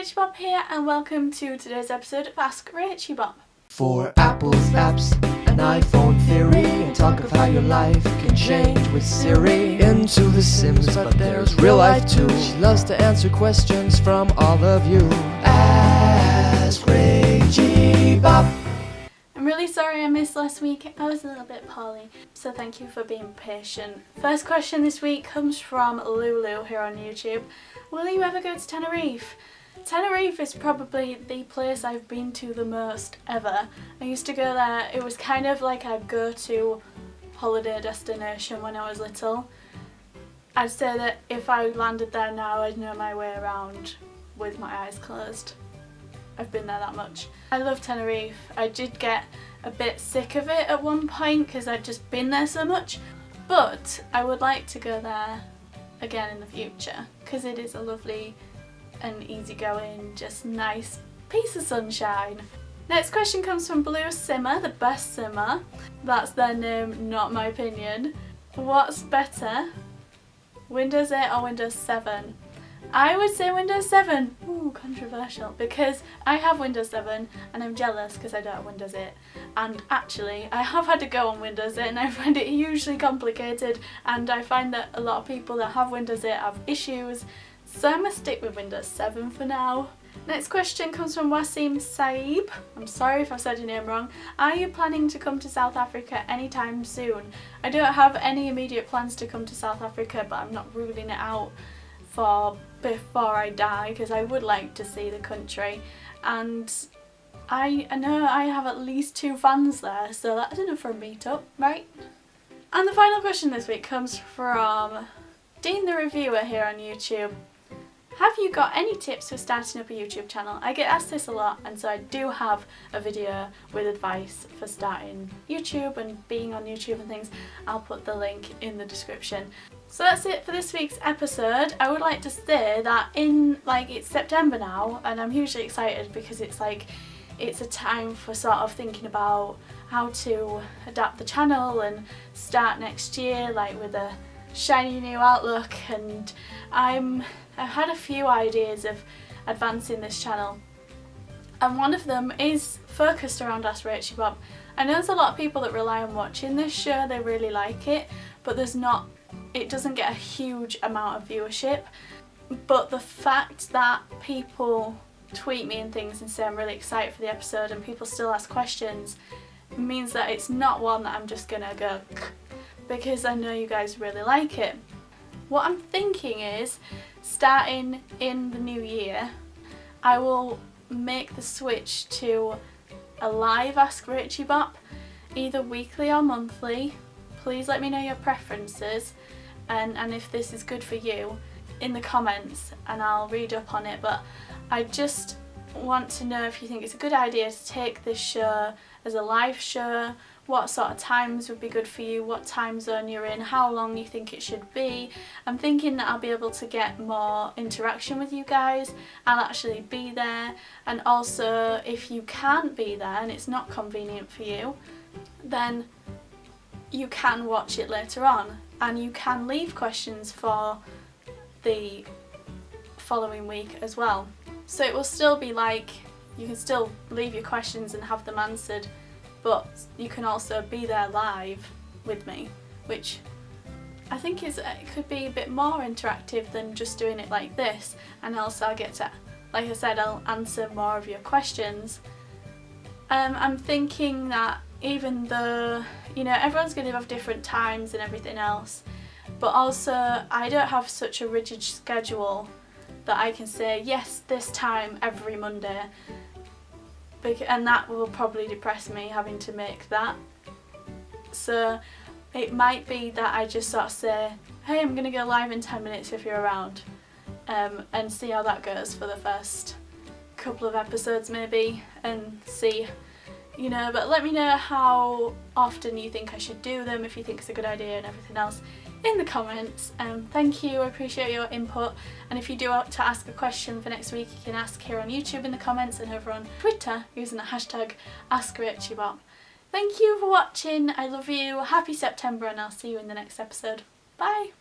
Rachybop here and welcome to today's episode of Ask Rachybop. For apples, apps, and iPhone theory, and talk of how your life can change with Siri. Into The Sims, but there's real life too. She loves to answer questions from all of you. Ask Rachybop. I'm really sorry I missed last week. I was a little bit poorly, so thank you for being patient. First question this week comes from Lulu here on YouTube. Will you ever go to Tenerife? Tenerife is probably the place I've been to the most ever. I used to go there. It was kind of like a go-to holiday destination when I was little. I'd say that if I landed there now, I'd know my way around with my eyes closed. I've been there that much. I love Tenerife. I did get a bit sick of it at one point because I'd just been there so much, but I would like to go there again in the future because it is a lovely and easygoing, just nice piece of sunshine. Next question comes from Blue Simmer, the best simmer. That's their name, not my opinion. What's better, Windows 8 or Windows 7? I would say Windows 7. Ooh, controversial, because I have Windows 7 and I'm jealous because I don't have Windows 8. And actually, I have had to go on Windows 8 and I find it hugely complicated, and I find that a lot of people that have Windows 8 have issues. So I'm going to stick with Windows 7 for now. Next question comes from Wasim Saib. I'm sorry if I said your name wrong. Are you planning to come to South Africa anytime soon? I don't have any immediate plans to come to South Africa, but I'm not ruling it out for before I die because I would like to see the country. And I know I have at least 2 fans there, so that's enough for a meetup, right? And the final question this week comes from Dean the Reviewer here on YouTube. Have you got any tips for starting up a YouTube channel? I get asked this a lot, and so I do have a video with advice for starting YouTube and being on YouTube and things. I'll put the link in the description. So that's it for this week's episode. I would like to say that it's September now, and I'm hugely excited because it's a time for sort of thinking about how to adapt the channel and start next year with a shiny new outlook, and I've had a few ideas of advancing this channel, and one of them is focused around Ask Rachybop. I know there's a lot of people that rely on watching this show, they really like it, but it doesn't get a huge amount of viewership. But the fact that people tweet me and things and say I'm really excited for the episode and people still ask questions means that it's not one that I'm just gonna go because I know you guys really like it. What I'm thinking is, starting in the new year, I will make the switch to a live Ask Rachybop, either weekly or monthly. Please let me know your preferences and if this is good for you in the comments, and I'll read up on it. But I just want to know if you think it's a good idea to take this show as a live show, what sort of times would be good for you, what time zone you're in, how long you think it should be. I'm thinking that I'll be able to get more interaction with you guys. I'll actually be there, and also if you can't be there and it's not convenient for you, then you can watch it later on and you can leave questions for the following week as well. So it will still be you can still leave your questions and have them answered, but you can also be there live with me, which I think it could be a bit more interactive than just doing it like this. And also I'll get to, like I said, I'll answer more of your questions. I'm thinking that even though, everyone's going to have different times and everything else, but also I don't have such a rigid schedule that I can say, yes, this time every Monday. And that will probably depress me, having to make that. So it might be that I just sort of say, hey, I'm going to go live in 10 minutes if you're around, and see how that goes for the first couple of episodes maybe, and see, but let me know how often you think I should do them, if you think it's a good idea and everything else in the comments. Thank you, I appreciate your input, and if you do want to ask a question for next week, you can ask here on YouTube in the comments and over on Twitter using the hashtag AskRachybop. Thank you for watching, I love you, happy September, and I'll see you in the next episode. Bye!